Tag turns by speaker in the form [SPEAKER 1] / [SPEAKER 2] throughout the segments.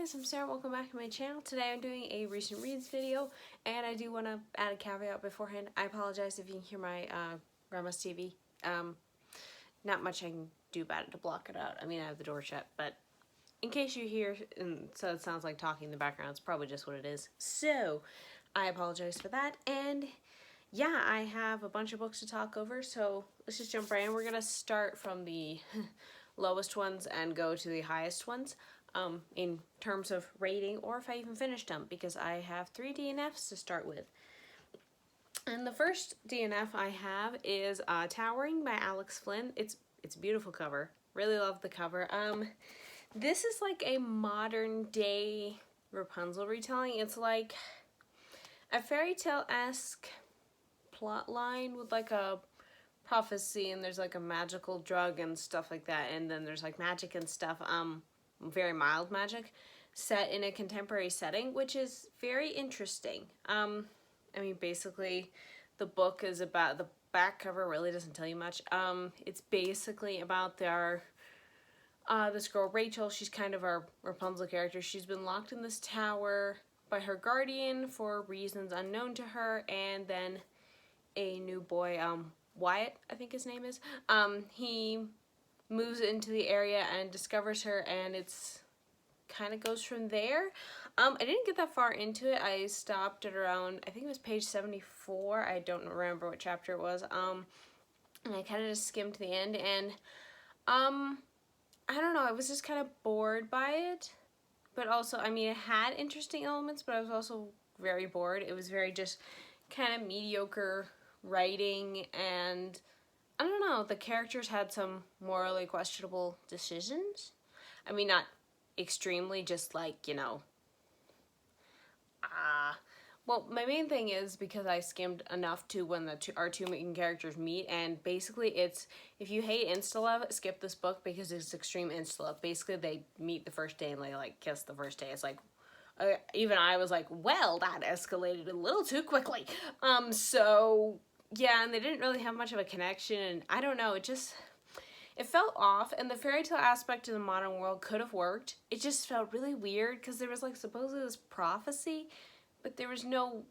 [SPEAKER 1] guys, I'm Sarah. Welcome back to my channel. Today I'm doing a recent reads video, and I do want to add a caveat beforehand. I apologize if you can hear my grandma's TV. Not much I can do about it to block it out. I mean, I have the door shut, but in case you hear, and so it sounds like talking in the background, it's probably just what it is. So, I apologize for that, and yeah, I have a bunch of books to talk over, so let's just jump right in. We're going to start from the lowest ones and go to the highest ones. In terms of rating, or if I even finished them, because I have 3 DNFs to start with. And the first DNF I have is Towering by Alex Flinn. It's a beautiful cover. Really love the cover. This is like a modern day Rapunzel retelling. It's like a fairy tale-esque plot line with like a prophecy, and there's like a magical drug and stuff like that, and then there's like magic and stuff. Very mild magic set in a contemporary setting, which is very interesting. I mean, basically the book is about, the back cover really doesn't tell you much. It's basically about this girl Rachel. She's kind of our Rapunzel character. She's been locked in this tower by her guardian for reasons unknown to her, and then a new boy, Wyatt, I think his name is, he moves into the area and discovers her, and it's kind of goes from there. I didn't get that far into it. I stopped at around, I think it was page 74. I don't remember what chapter it was. And I kind of just skimmed to the end, and I don't know, I was just kind of bored by it. But also, I mean, it had interesting elements, but I was also very bored. It was very just kind of mediocre writing, and I don't know, the characters had some morally questionable decisions. I mean, not extremely, just like, you know, well, my main thing is because I skimmed enough to when our two main characters meet, and basically it's, if you hate insta-love, skip this book because it's extreme insta-love. Basically, they meet the first day and they, like, kiss the first day. It's like, even I was like, well, that escalated a little too quickly. So yeah, and they didn't really have much of a connection, and I don't know, it felt off, and the fairy tale aspect of the modern world could have worked. It just felt really weird, because there was like supposedly this prophecy, but there was no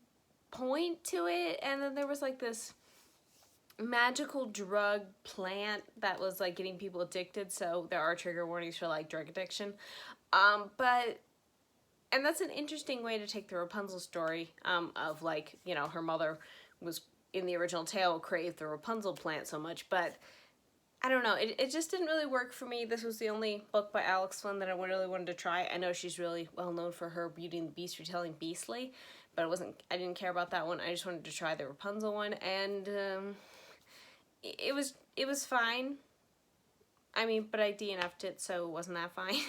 [SPEAKER 1] point to it, and then there was like this magical drug plant that was like getting people addicted, so there are trigger warnings for like drug addiction. And that's an interesting way to take the Rapunzel story, of like, you know, her mother was, in the original tale, craved the Rapunzel plant so much, but I don't know, it just didn't really work for me. This was the only book by Alex Flinn that I really wanted to try. I know she's really well known for her Beauty and the Beast retelling Beastly, but I didn't care about that one. I just wanted to try the Rapunzel one, and it was fine. I mean, but I DNF'd it, so it wasn't that fine.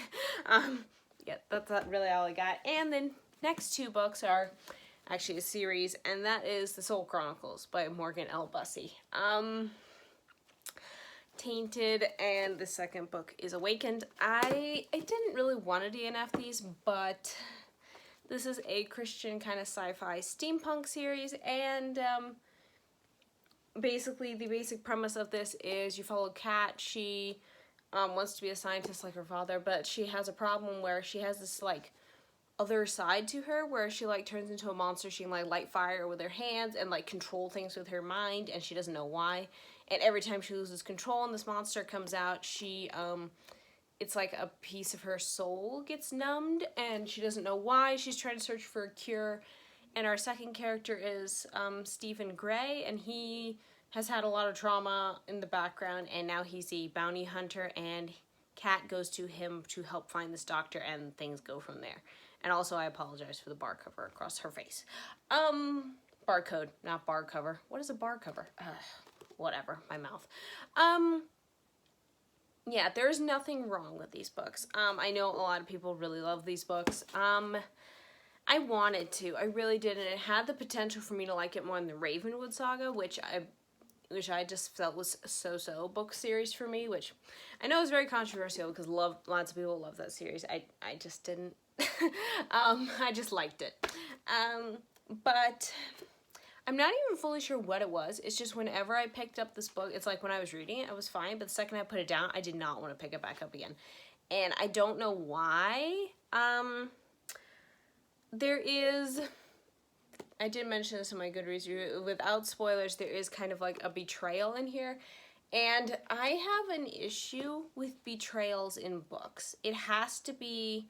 [SPEAKER 1] Yeah, that's not really all I got. And then next 2 books are actually a series, and that is The Soul Chronicles by Morgan L. Busse. Tainted, and the second book is Awakened. I didn't really want to DNF these, but this is a Christian kind of sci-fi steampunk series, and basically the basic premise of this is you follow Kat. She wants to be a scientist like her father, but she has a problem where she has this like other side to her where she like turns into a monster. She can like light fire with her hands and like control things with her mind, and she doesn't know why. And every time she loses control and this monster comes out, she it's like a piece of her soul gets numbed, and she doesn't know why. She's trying to search for a cure. And our second character is Stephen Gray, and he has had a lot of trauma in the background, and now he's a bounty hunter, and Kat goes to him to help find this doctor, and things go from there. And also, I apologize for the bar cover across her face. Barcode, not bar cover. What is a bar cover? Whatever, my mouth. Yeah, there's nothing wrong with these books. I know a lot of people really love these books. I wanted to. I really did, and it had the potential for me to like it more than the Ravenwood Saga, which I just felt was a so-so book series for me, which I know is very controversial because lots of people love that series. I just didn't. I just liked it. But I'm not even fully sure what it was. It's just whenever I picked up this book, it's like when I was reading it, I was fine, but the second I put it down, I did not want to pick it back up again. And I don't know why. There is, I did mention this in my Goodreads review, without spoilers, there is kind of like a betrayal in here. And I have an issue with betrayals in books. It has to be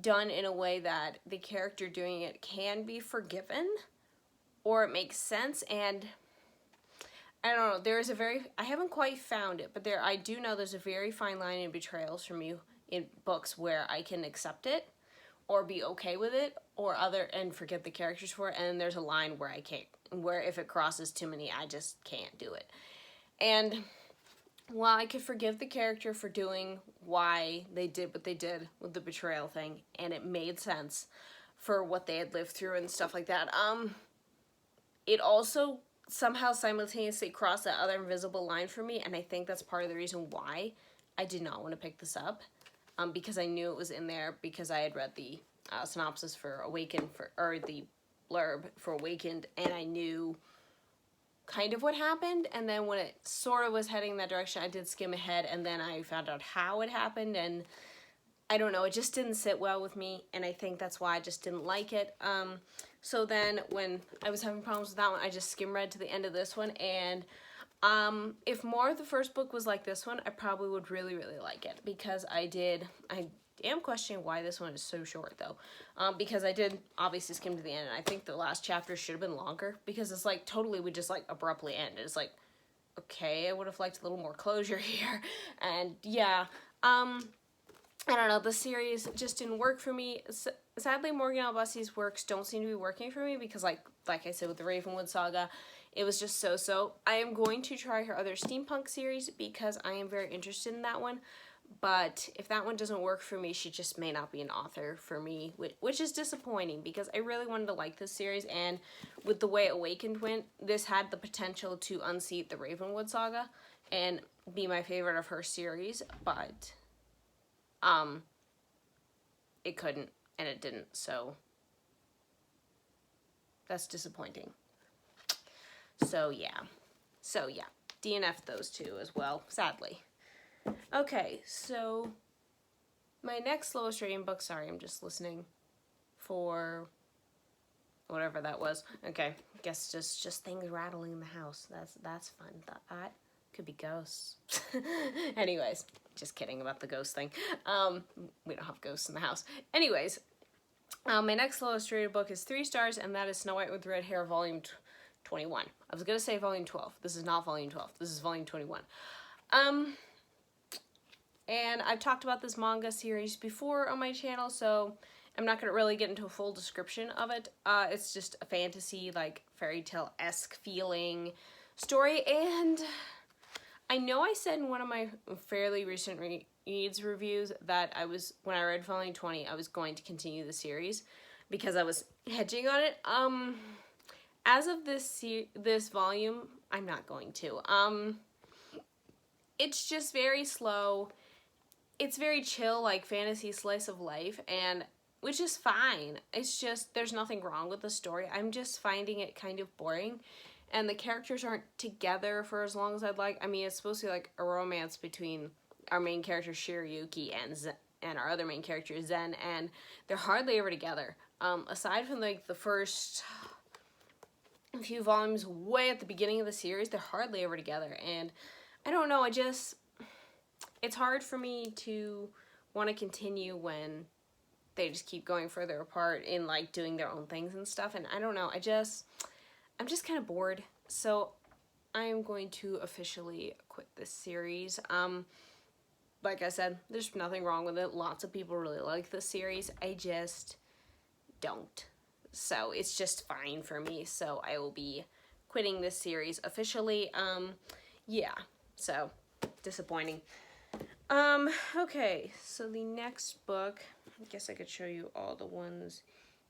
[SPEAKER 1] done in a way that the character doing it can be forgiven, or it makes sense. And I don't know, there is a very, I haven't quite found it, but I do know there's a very fine line in betrayals from you in books where I can accept it or be okay with it, or and forget the characters for it, and there's a line where I can't, where if it crosses too many, I just can't do it. And while I could forgive the character for doing why they did what they did with the betrayal thing, and it made sense for what they had lived through and stuff like that, it also somehow simultaneously crossed that other invisible line for me, and I think that's part of the reason why I did not want to pick this up, because I knew it was in there because I had read the synopsis for Awakened, or the blurb for Awakened, and I knew kind of what happened. And then when it sort of was heading in that direction, I did skim ahead, and then I found out how it happened, and I don't know, it just didn't sit well with me, and I think that's why I just didn't like it. So then when I was having problems with that one, I just skim read to the end of this one, and if more of the first book was like this one, I probably would really, really like it, because I am questioning why this one is so short, though, because I did obviously skim to the end, and I think the last chapter should have been longer, because it's like totally would just like abruptly end. It's like, okay, I would have liked a little more closure here. And yeah, I don't know, the series just didn't work for me. Sadly, Morgan L. Busse's works don't seem to be working for me, because like I said with the Ravenwood Saga, it was just so. I am going to try her other steampunk series, because I am very interested in that one. But if that one doesn't work for me, she just may not be an author for me, which is disappointing, because I really wanted to like this series, and with the way Awakened went, this had the potential to unseat the Ravenwood Saga and be my favorite of her series, but it couldn't, and it didn't, so that's disappointing. So yeah, DNF those two as well, sadly. Okay, so my next lowest rating book, sorry, I'm just listening for whatever that was. Okay, I guess just things rattling in the house. That's fun. That could be ghosts. Anyways, just kidding about the ghost thing. We don't have ghosts in the house. Anyways, my next lowest rated book is 3 stars, and that is Snow White with Red Hair, volume 21. I was gonna say volume 12. This is not volume 12. This is volume 21. And I've talked about this manga series before on my channel, so I'm not going to really get into a full description of it. It's just a fantasy, like, fairy tale-esque feeling story, and I know I said in one of my fairly recent reads reviews that when I read volume 20, I was going to continue the series, because I was hedging on it. As of this volume, I'm not going to. It's just very slow. It's very chill, like fantasy slice of life, and which is fine. It's just, there's nothing wrong with the story. I'm just finding it kind of boring, and the characters aren't together for as long as I'd like. I mean, it's supposed to be like a romance between our main character Shirayuki and our other main character Zen, and they're hardly ever together. Aside from like the first few volumes way at the beginning of the series, they're hardly ever together, and I don't know, it's hard for me to want to continue when they just keep going further apart in like doing their own things and stuff, and I don't know, I'm just kind of bored, so I am going to officially quit this series. Like I said, there's nothing wrong with it. Lots of people really like this series. I just don't. So it's just fine for me, so I will be quitting this series officially. Yeah, so disappointing. Okay, so the next book, I guess I could show you all the ones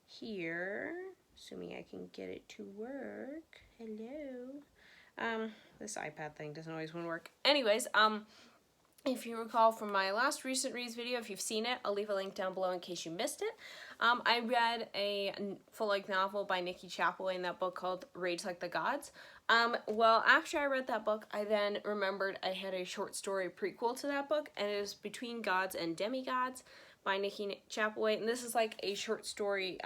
[SPEAKER 1] here, assuming I can get it to work. Hello. This iPad thing doesn't always want to work. Anyways, if you recall from my last recent reads video, if you've seen it, I'll leave a link down below in case you missed it. I read a full-length novel by Nicki Chapelway in that book called Rage Like the Gods. Well, after I read that book, I then remembered I had a short story prequel to that book, and it was Between Gods and Demigods by Nicki Chapelway, and this is like a short story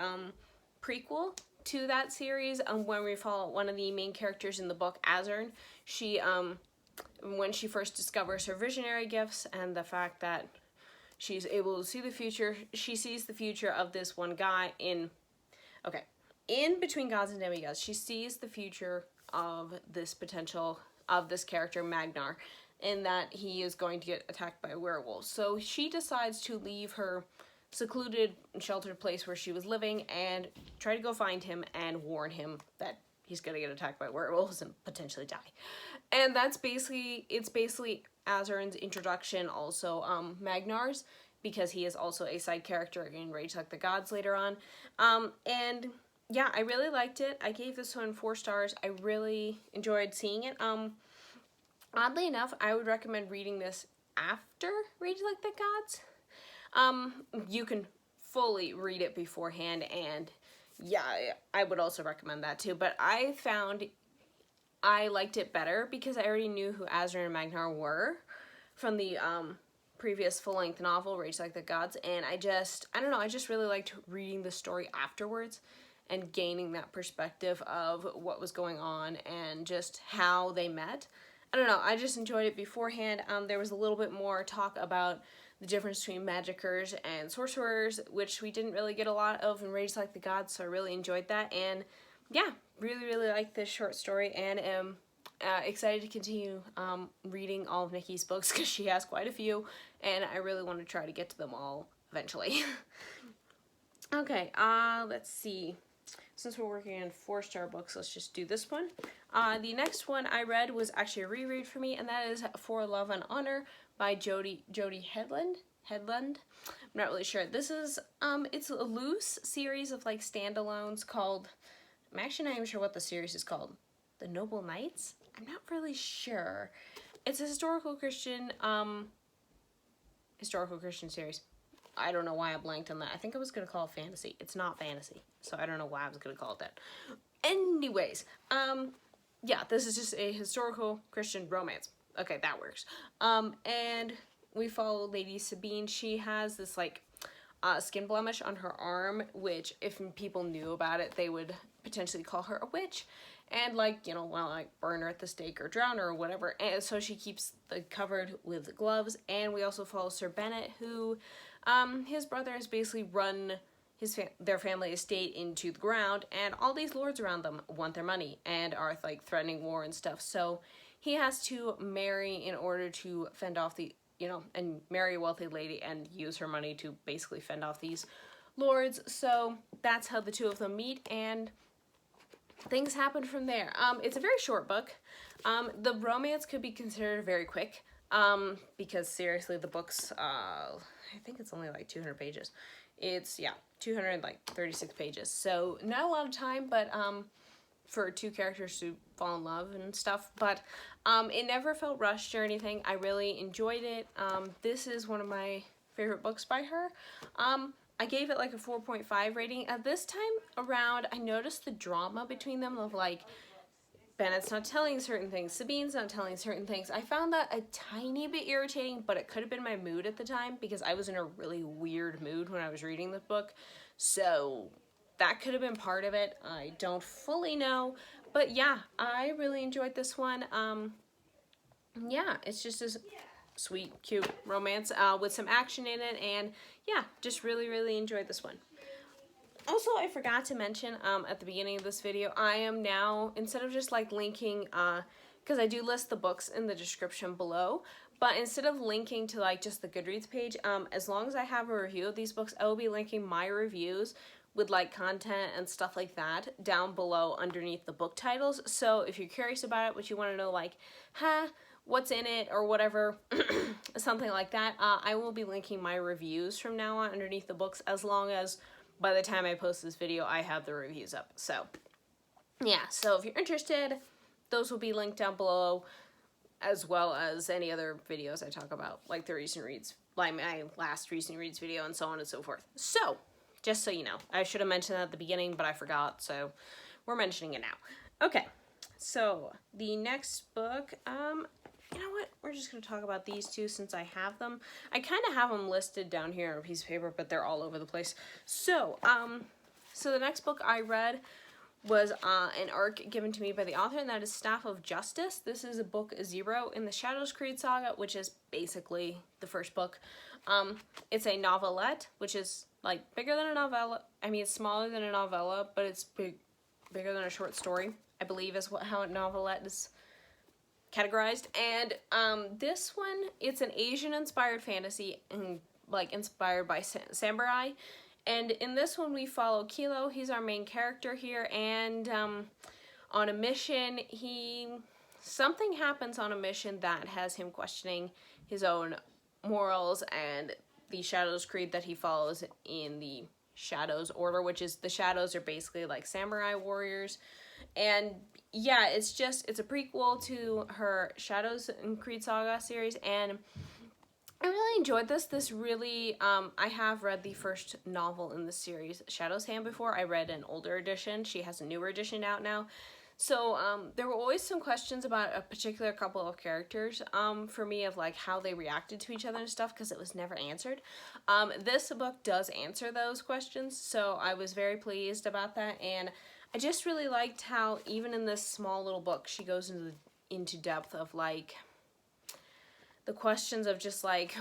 [SPEAKER 1] prequel to that series, when we follow one of the main characters in the book, Azern. She, when she first discovers her visionary gifts and the fact that she's able to see the future, she sees the future of this one guy in Between Gods and Demigods. She sees the future of this character, Magnar, in that he is going to get attacked by a werewolf. So she decides to leave her secluded and sheltered place where she was living and try to go find him and warn him that he's gonna get attacked by werewolves and potentially die. And it's basically Azern's introduction, also Magnar's, because he is also a side character in Rage Like the Gods later on. And yeah, I really liked it. I gave this one 4 stars. I really enjoyed seeing it. Oddly enough, I would recommend reading this after Rage Like the Gods. You can fully read it beforehand, and yeah, I would also recommend that too, but I found I liked it better because I already knew who Azren and Magnar were from the previous full-length novel, Rage Like the Gods, and I don't know, I just really liked reading the story afterwards and gaining that perspective of what was going on and just how they met. I don't know, I just enjoyed it beforehand. There was a little bit more talk about the difference between magicers and sorcerers, which we didn't really get a lot of in Rage Like the Gods, so I really enjoyed that. And yeah, really liked this short story, and am excited to continue reading all of Nicki's books because she has quite a few, and I really want to try to get to them all eventually. Okay, let's see. Since we're working on 4-star books, let's just do this one. The next one I read was actually a reread for me, and that is For Love and Honor by Jody Hedlund. I'm not really sure. This is, it's a loose series of like standalones called, I'm actually not even sure what the series is called. The Noble Knights? I'm not really sure. It's a historical Christian series. I don't know why I blanked on that. I think I was going to call it fantasy. It's not fantasy, so I don't know why I was going to call it that. Anyways, yeah, this is just a historical Christian romance. Okay, that works. And we follow Lady Sabine. She has this, like, skin blemish on her arm, which, if people knew about it, they would potentially call her a witch. And, like, you know, well, like, burn her at the stake or drown her or whatever. And so she keeps covered with gloves. And we also follow Sir Bennet, who, his brother has basically run their family estate into the ground, and all these lords around them want their money and are, like, threatening war and stuff. So he has to marry in order to fend off and marry a wealthy lady and use her money to basically fend off these lords. So that's how the two of them meet, and things happen from there. It's a very short book. The romance could be considered very quick, because seriously, the book's, I think it's only like 200 pages. It's, yeah, 236 pages. So not a lot of time, but for 2 characters to fall in love and stuff. But it never felt rushed or anything. I really enjoyed it. This is one of my favorite books by her. I gave it like a 4.5 rating. At this time around, I noticed the drama between them of, like, Bennett's not telling certain things, Sabine's not telling certain things. I found that a tiny bit irritating, but it could have been my mood at the time because I was in a really weird mood when I was reading this book. So that could have been part of it. I don't fully know. But yeah, I really enjoyed this one. Yeah, it's just a sweet, cute romance with some action in it. And yeah, just really enjoyed this one. Also, I forgot to mention at the beginning of this video, I am now, instead of just like linking, because I do list the books in the description below, but instead of linking to like just the Goodreads page, as long as I have a review of these books, I will be linking my reviews with like content and stuff like that down below underneath the book titles. So if you're curious about it, what you want to know, like, what's in it or whatever, something like that, I will be linking my reviews from now on underneath the books, as long as by the time I post this video, I have the reviews up. So yeah, so if you're interested, those will be linked down below, as well as any other videos I talk about, like the recent reads, like my last recent reads video, and so on and so forth. So just so you know, I should have mentioned that at the beginning, but I forgot, so we're mentioning it now. Okay, so the next book, you know what? We're just going to talk about these two since I have them. I kind of have them listed down here on a piece of paper, but they're all over the place. So, so the next book I read was an arc given to me by the author, and that is Staff of Justice. This is a book 0 in the Shadows Creed saga, which is basically the first book. It's a novelette, which is like bigger than a novella. I mean, it's smaller than a novella, but it's bigger than a short story, I believe is how a novelette is categorized. And this one, it's an Asian-inspired fantasy and like inspired by samurai. And in this one, we follow Kilo. He's our main character here, and on a mission, something happens on a mission that has him questioning his own morals and the Shadows Creed that he follows in the Shadows Order, which is the Shadows are basically like samurai warriors. And yeah, it's a prequel to her Shadows and Creed Saga series, and I really enjoyed this. This really, I have read the first novel in the series, Shadow's Hand, before. I read an older edition. She has a newer edition out now. So there were always some questions about a particular couple of characters for me, of like how they reacted to each other and stuff, because it was never answered. This book does answer those questions, so I was very pleased about that. And I just really liked how even in this small little book, she goes into depth of like the questions of just like,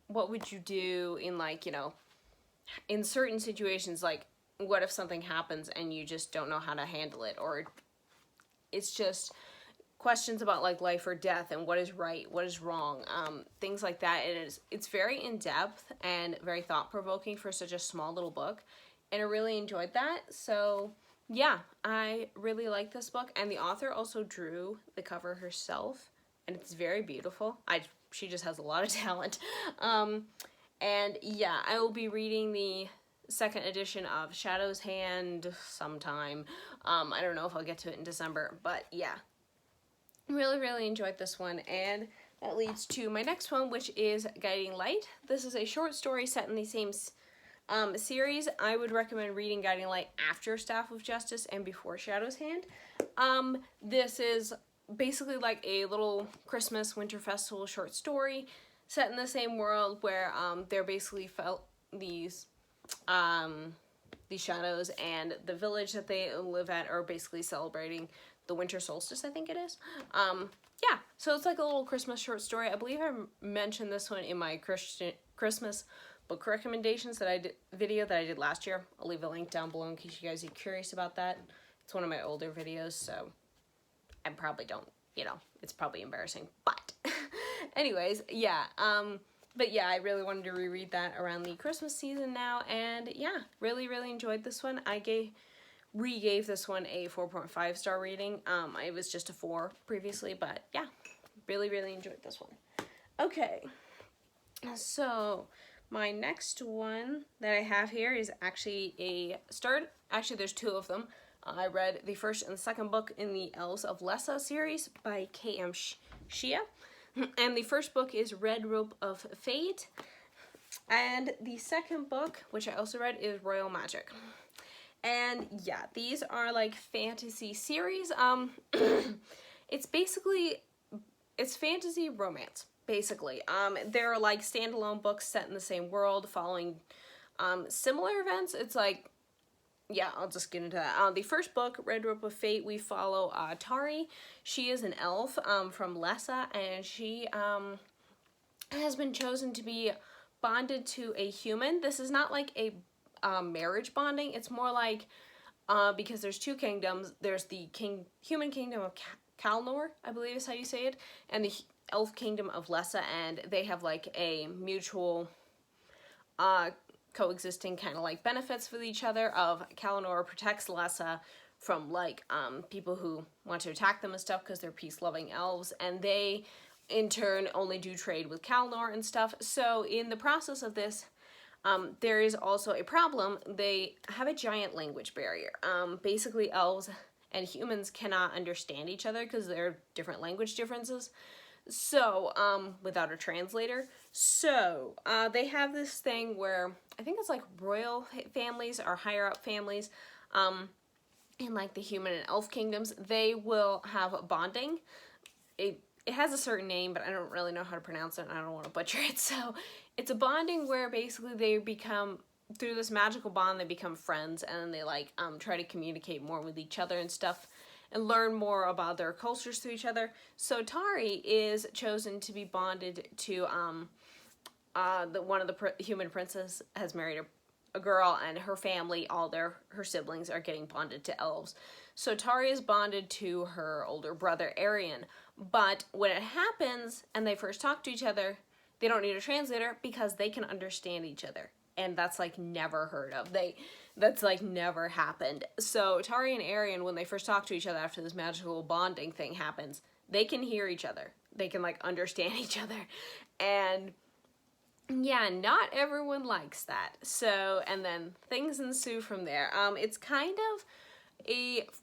[SPEAKER 1] what would you do in like, you know, in certain situations, like what if something happens and you just don't know how to handle it, or it's just questions about like life or death and what is right, what is wrong, things like that. And it's very in-depth and very thought-provoking for such a small little book, and I really enjoyed that. So yeah, I really like this book, and the author also drew the cover herself, and it's very beautiful. She just has a lot of talent. And yeah, I will be reading the second edition of Shadow's Hand sometime. I don't know if I'll get to it in December, but yeah. Really enjoyed this one, and that leads to my next one, which is Guiding Light. This is a short story set in the same series. I would recommend reading Guiding Light after Staff of Justice and before Shadow's Hand. This is basically like a little Christmas winter festival short story set in the same world, where they're basically these shadows, and the village that they live at are basically celebrating the winter solstice, I think it is. Yeah, so it's like a little Christmas short story. I believe I mentioned this one in my Christmas book recommendations video that I did last year. I'll leave a link down below in case you guys are curious about that. It's one of my older videos, so I probably don't, you know, it's probably embarrassing, but anyways, yeah, but yeah, I really wanted to reread that around the Christmas season now, and yeah, really enjoyed this one. I re-gave this one a 4.5 star rating. It was just a 4 previously, but yeah, really enjoyed this one. Okay, so my next one that I have here is actually there's 2 of them. I read the first and the second book in the Elves of Lessa series by K.M. Shea. And the first book is Red Rope of Fate. And the second book, which I also read, is Royal Magic. And yeah, these are like fantasy series. It's fantasy romance, basically. They're like standalone books set in the same world, following similar events. It's like, yeah, I'll just get into that. The first book, Red Rope of Fate, we follow Tari. She is an elf from Lessa, and she has been chosen to be bonded to a human. This is not like a marriage bonding. It's more like, because there's 2 kingdoms. There's the human kingdom of Kalnor, I believe is how you say it, and the elf kingdom of Lessa, and they have like a mutual coexisting kind of like benefits with each other. Of Kalnor protects Lessa from like people who want to attack them and stuff, because they're peace-loving elves, and they in turn only do trade with Kalnor and stuff. So in the process of this, there is also a problem. They have a giant language barrier. Basically elves and humans cannot understand each other because there are different language differences. So, without a translator. So, they have this thing where, I think it's like royal families or higher up families, in like the human and elf kingdoms, they will have bonding. it has a certain name, but I don't really know how to pronounce it, and I don't want to butcher it. So it's a bonding where basically they become, through this magical bond, they become friends, and then they like try to communicate more with each other and stuff, and learn more about their cultures through each other. So Tari is chosen to be bonded to one of the human princes has married a girl, and her family, all her siblings are getting bonded to elves. So Tari is bonded to her older brother Arian, but when it happens and they first talk to each other, they don't need a translator because they can understand each other, and that's like never heard of. That's like never happened. So Tari and Arian, when they first talk to each other after this magical bonding thing happens, they can hear each other. They can like understand each other, and yeah, not everyone likes that. So, and then things ensue from there. It's kind of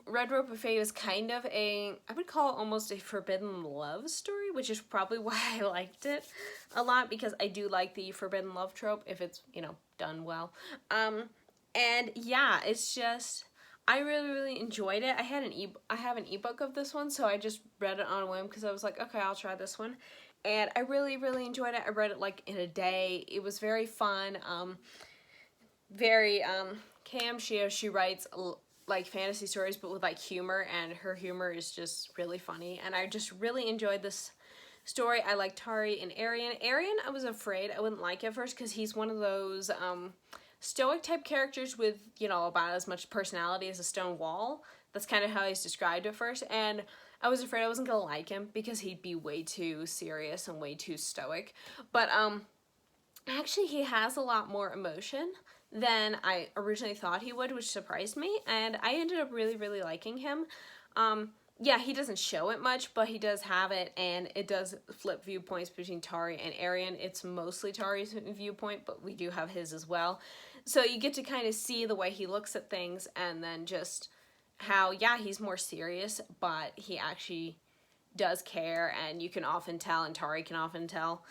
[SPEAKER 1] Red Rope Buffet is kind of I would call it almost a forbidden love story, which is probably why I liked it a lot, because I do like the forbidden love trope if it's, you know, done well. And yeah, it's just, I really, really enjoyed it. I have an ebook of this one, so I just read it on a whim because I was like, okay, I'll try this one. And I really, really enjoyed it. I read it like in a day. It was very fun. Cam Shea, she writes like fantasy stories, but with like humor, and her humor is just really funny. And I just really enjoyed this story. I like Tari and Arian. Arian, I was afraid I wouldn't like at first because he's one of those stoic type characters with, you know, about as much personality as a stone wall. That's kind of how he's described at first, and I was afraid I wasn't gonna like him because he'd be way too serious and way too stoic. But actually he has a lot more emotion than I originally thought he would, which surprised me, and I ended up really, really liking him. Yeah, he doesn't show it much, but he does have it, and it does flip viewpoints between Tari and Arian. It's mostly Tari's viewpoint, but we do have his as well. So you get to kind of see the way he looks at things, and then just how, yeah, he's more serious, but he actually does care, and you can often tell, and Tari can often tell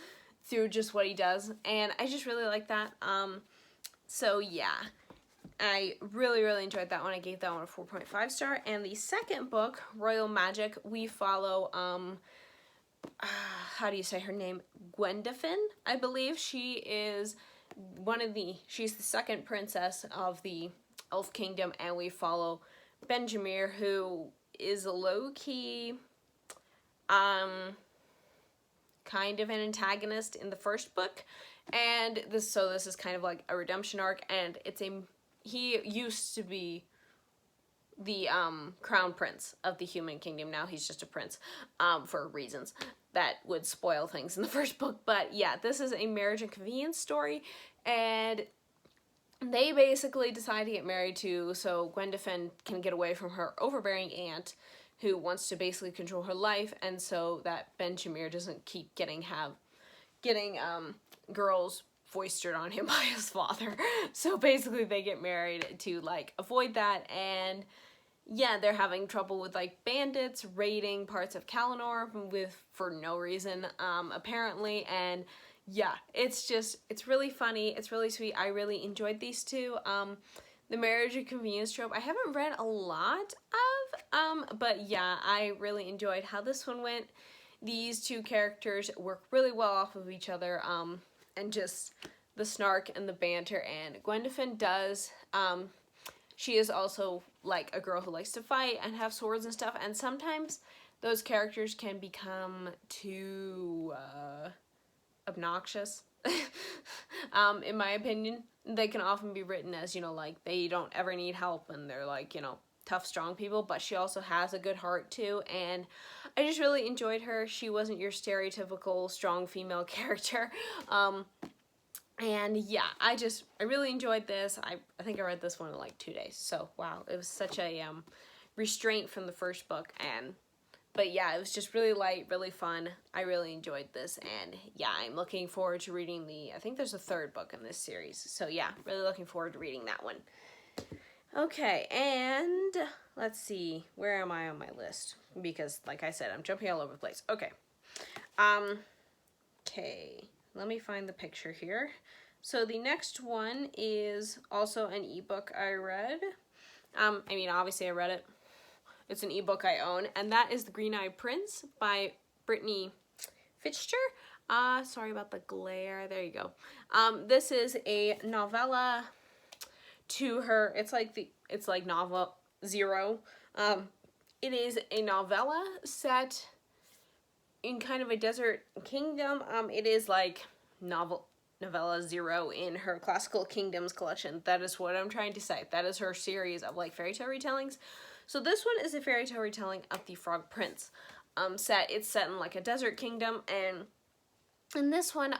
[SPEAKER 1] through just what he does, and I just really like that. So yeah, I really, really enjoyed that one. I gave that one a 4.5 star. And the second book, Royal Magic, we follow, how do you say her name? Gwendofen, I believe. She is she's the second princess of the Elf Kingdom, and we follow Benjamir, who is a low-key, kind of an antagonist in the first book, and this is kind of like a redemption arc, and he used to be the crown prince of the human kingdom. Now he's just a prince for reasons that would spoil things in the first book. But yeah, this is a marriage and convenience story, and they basically decide to get married so Gwendofen can get away from her overbearing aunt, who wants to basically control her life, and so that Benjamir doesn't keep getting girls foisted on him by his father. So basically they get married to like avoid that, and yeah, they're having trouble with like bandits raiding parts of Kalinor for no reason, apparently, and yeah, it's really funny, it's really sweet. I really enjoyed these two. The marriage and convenience trope, I haven't read a lot of, but yeah, I really enjoyed how this one went. These two characters work really well off of each other, and just the snark and the banter, and Gwendofen does, she is also like a girl who likes to fight and have swords and stuff, and sometimes those characters can become too, obnoxious, in my opinion. They can often be written as, you know, like they don't ever need help, and they're like, you know, tough, strong people, but she also has a good heart too, and I just really enjoyed her. She wasn't your stereotypical strong female character, and yeah, I really enjoyed this. I think I read this one in like 2 days, so wow, it was such a restraint from the first book, but yeah, it was just really light, really fun. I really enjoyed this, and yeah, I'm looking forward to reading I think there's a third book in this series, so yeah, really looking forward to reading that one. Okay, and let's see, where am I on my list? Because, like I said, I'm jumping all over the place. Okay. Okay, let me find the picture here. So the next one is also an ebook I read. I mean, obviously I read it. It's an ebook I own, and that is The Green-Eyed Prince by Brittany Fichter. Sorry about the glare. There you go. This is a novella to her. It's like novel 0. It is a novella set in kind of a desert kingdom. It is like novella 0 in her Classical Kingdoms collection. That is what I'm trying to say. That is her series of like fairy tale retellings. So this one is a fairy tale retelling of the Frog Prince. It's set in like a desert kingdom, and in this one,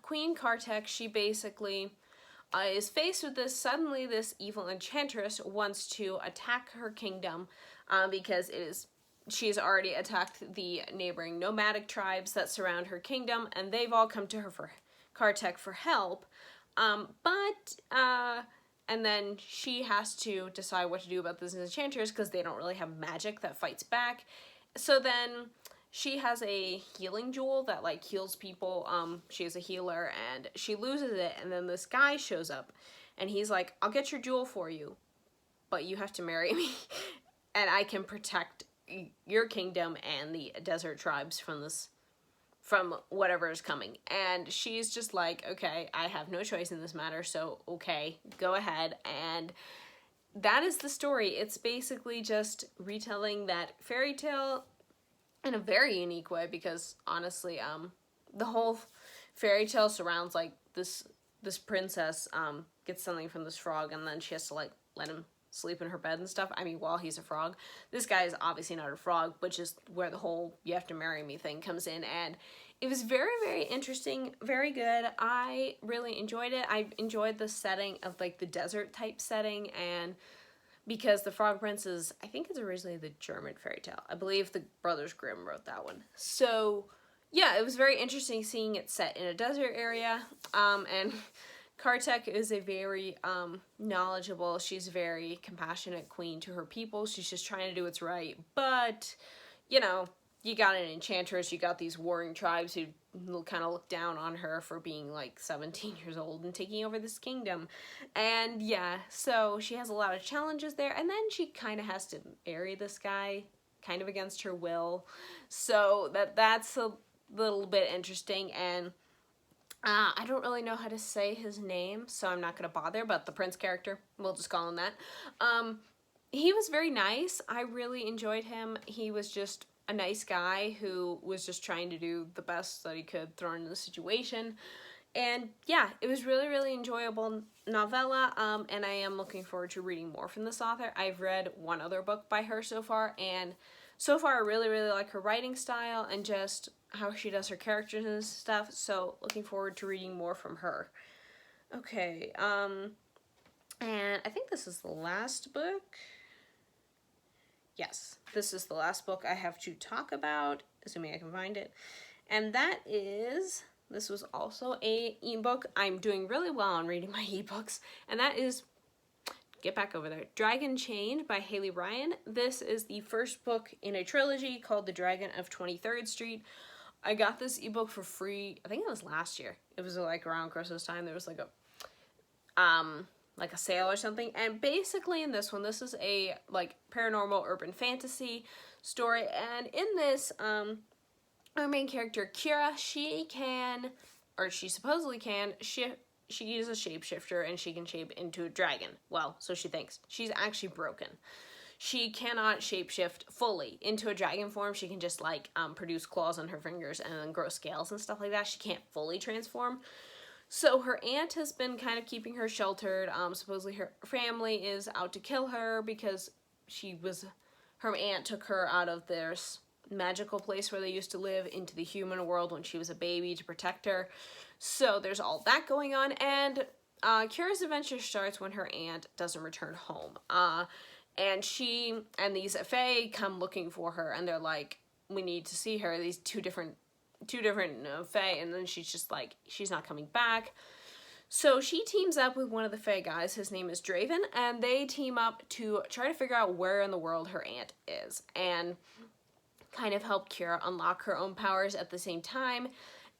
[SPEAKER 1] Queen Kartek, she basically is faced with suddenly this evil enchantress wants to attack her kingdom because she's already attacked the neighboring nomadic tribes that surround her kingdom, and they've all come to her for Kartek for help. And then she has to decide what to do about this enchantress because they don't really have magic that fights back. So then she has a healing jewel that like heals people. She is a healer and she loses it, and then this guy shows up and he's like, I'll get your jewel for you, but you have to marry me and I can protect your kingdom and the desert tribes from whatever is coming. And she's just like, okay, I have no choice in this matter, so okay, go ahead. And that is the story. It's basically just retelling that fairy tale in a very unique way, because honestly, the whole fairy tale surrounds like this princess gets something from this frog, and then she has to like let him sleep in her bed and stuff. I mean, while he's a frog. This guy is obviously not a frog, which is where the whole you have to marry me thing comes in. And it was very, very interesting, very good. I really enjoyed it. I enjoyed the setting of like the desert type setting, and because the Frog Prince is, I think it's originally the German fairy tale. I believe the Brothers Grimm wrote that one. So yeah, it was very interesting seeing it set in a desert area. And Kartek is a very knowledgeable, she's a very compassionate queen to her people. She's just trying to do what's right. But, you know, you got an enchantress, you got these warring tribes who kind of look down on her for being like 17 years old and taking over this kingdom. And yeah, so she has a lot of challenges there. And then she kind of has to marry this guy kind of against her will. So that's a little bit interesting. And I don't really know how to say his name, so I'm not going to bother, but the prince character, we'll just call him that. He was very nice. I really enjoyed him. He was just a nice guy who was just trying to do the best that he could thrown in the situation. And yeah, it was really, really enjoyable novella, and I am looking forward to reading more from this author. I've read one other book by her so far, and so far I really, really like her writing style and just how she does her characters and stuff, so looking forward to reading more from her. Okay, and I think this is the last book. Yes, this is the last book I have to talk about, assuming I can find it. And that is, this was also a ebook. I'm doing really well on reading my ebooks. And that is, get back over there, Dragon Chained by Haley Ryan. This is the first book in a trilogy called The Dragon of 23rd Street. I got this ebook for free, I think it was last year. It was like around Christmas time. There was like a sale or something, and basically in this one, this is a like paranormal urban fantasy story, and in this our main character Kira, she supposedly can she is a shapeshifter, and she can shape into a dragon. Well, so she thinks. She's actually broken. She cannot shapeshift fully into a dragon form. She can just like produce claws on her fingers and then grow scales and stuff like that. She can't fully transform. So her aunt has been kind of keeping her sheltered. Supposedly her family is out to kill her because her aunt took her out of their magical place where they used to live into the human world when she was a baby to protect her. So there's all that going on, and Kira's adventure starts when her aunt doesn't return home. And she and these fae come looking for her, and they're like, we need to see her. These two different fae, and then she's just like, she's not coming back. So she teams up with one of the fae guys. His name is Draven, and they team up to try to figure out where in the world her aunt is, and kind of help Kira unlock her own powers at the same time.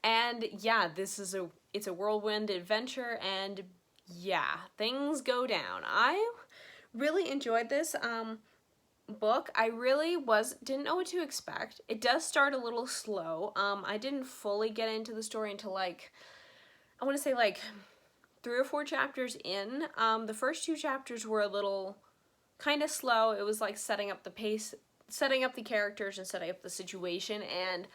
[SPEAKER 1] And yeah, it's a whirlwind adventure, and yeah, things go down. I really enjoyed this. book. I really didn't know what to expect. It does start a little slow. I didn't fully get into the story until like, I want to say like 3 or 4 chapters in. The first 2 chapters were a little kind of slow. It was like setting up the pace, setting up the characters and setting up the situation. And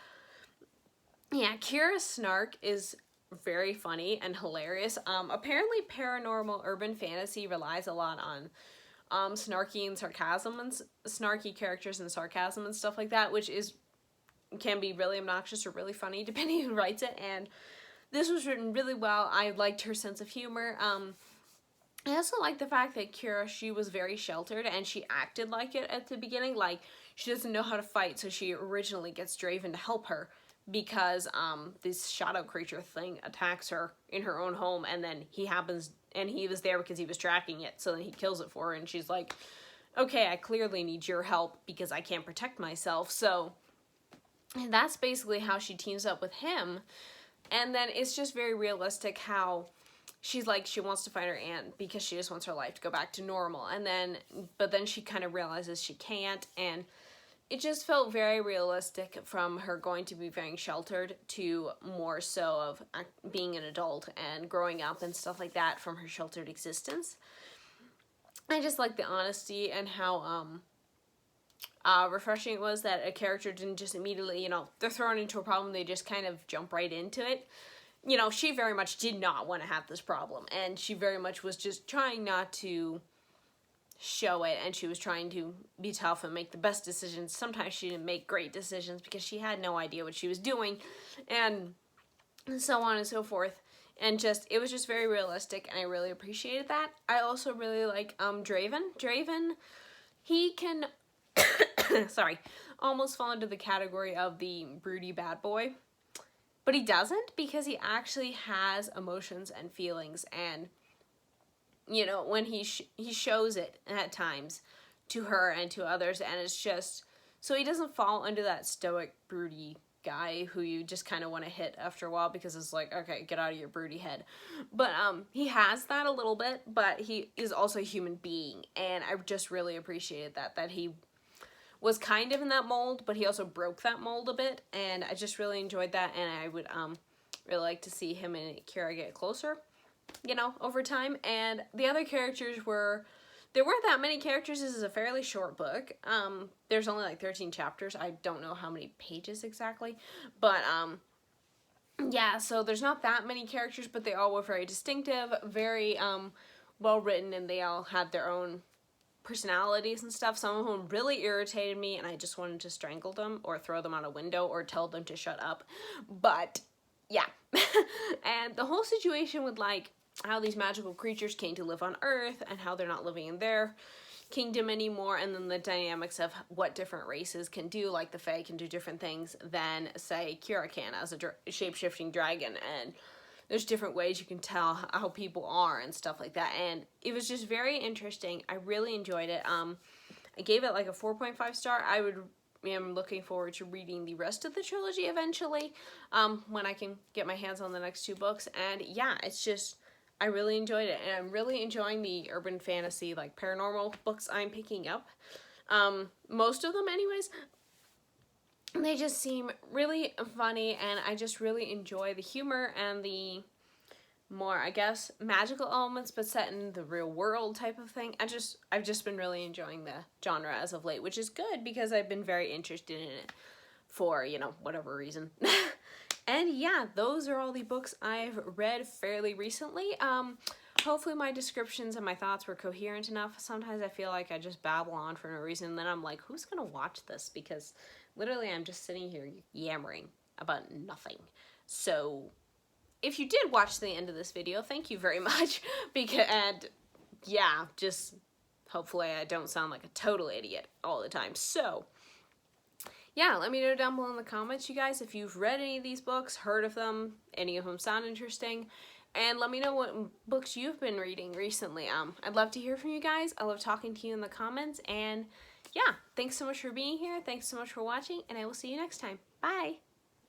[SPEAKER 1] yeah, Kira's snark is very funny and hilarious. Apparently paranormal urban fantasy relies a lot on snarky and sarcasm and snarky characters and sarcasm and stuff like that, which can be really obnoxious or really funny depending who writes it. And this was written really well. I liked her sense of humor. I also like the fact that Kira, she was very sheltered and she acted like it at the beginning. Like, she doesn't know how to fight, so she originally gets Draven to help her because this shadow creature thing attacks her in her own home, and then he was there because he was tracking it, so then he kills it for her, and she's like, okay, I clearly need your help because I can't protect myself. So and that's basically how she teams up with him. And then it's just very realistic how she's like, she wants to find her aunt because she just wants her life to go back to normal. But then she kind of realizes she can't, and it just felt very realistic from her going to be very sheltered to more so of being an adult and growing up and stuff like that from her sheltered existence. I just like the honesty and how refreshing it was that a character didn't just immediately, they're thrown into a problem, they just kind of jump right into it. She very much did not want to have this problem, and she very much was just trying not to show it, and she was trying to be tough and make the best decisions. Sometimes she didn't make great decisions because she had no idea what she was doing, and so on and so forth. And it was just very realistic, and I really appreciated that. I also really like Draven. Draven, he can almost fall into the category of the broody bad boy, but he doesn't, because he actually has emotions and feelings, and when he shows it at times to her and to others, and it's just, so he doesn't fall under that stoic, broody guy who you just kind of want to hit after a while because it's like, okay, get out of your broody head. But he has that a little bit, but he is also a human being, and I just really appreciated that he was kind of in that mold, but he also broke that mold a bit, and I just really enjoyed that, and I would really like to see him and Kira get closer, over time. And the other characters there weren't that many characters. This is a fairly short book. There's only like 13 chapters. I don't know how many pages exactly, but yeah, so there's not that many characters, but they all were very distinctive, very well written, and they all had their own personalities and stuff. Some of them really irritated me, and I just wanted to strangle them or throw them out a window or tell them to shut up. But yeah. And the whole situation with like how these magical creatures came to live on Earth and how they're not living in their kingdom anymore, and then the dynamics of what different races can do, like the Fae can do different things than, say, Kira can as a shape-shifting dragon, and there's different ways you can tell how people are and stuff like that, and it was just very interesting. I really enjoyed it. I gave it like a 4.5 star. I am looking forward to reading the rest of the trilogy eventually, when I can get my hands on the next 2 books, and yeah, it's just, I really enjoyed it, and I'm really enjoying the urban fantasy, like paranormal books I'm picking up. Most of them anyways, they just seem really funny, and I just really enjoy the humor and the more, I guess, magical elements, but set in the real world type of thing. I've just been really enjoying the genre as of late, which is good because I've been very interested in it for, whatever reason. And yeah, those are all the books I've read fairly recently. Hopefully my descriptions and my thoughts were coherent enough. Sometimes I feel like I just babble on for no reason, and then I'm like, who's gonna watch this? Because literally I'm just sitting here yammering about nothing. So if you did watch the end of this video, thank you very much. And yeah, just hopefully I don't sound like a total idiot all the time. So yeah, let me know down below in the comments, you guys, if you've read any of these books, heard of them, any of them sound interesting, and let me know what books you've been reading recently. I'd love to hear from you guys. I love talking to you in the comments, and yeah, thanks so much for being here. Thanks so much for watching, and I will see you next time. Bye!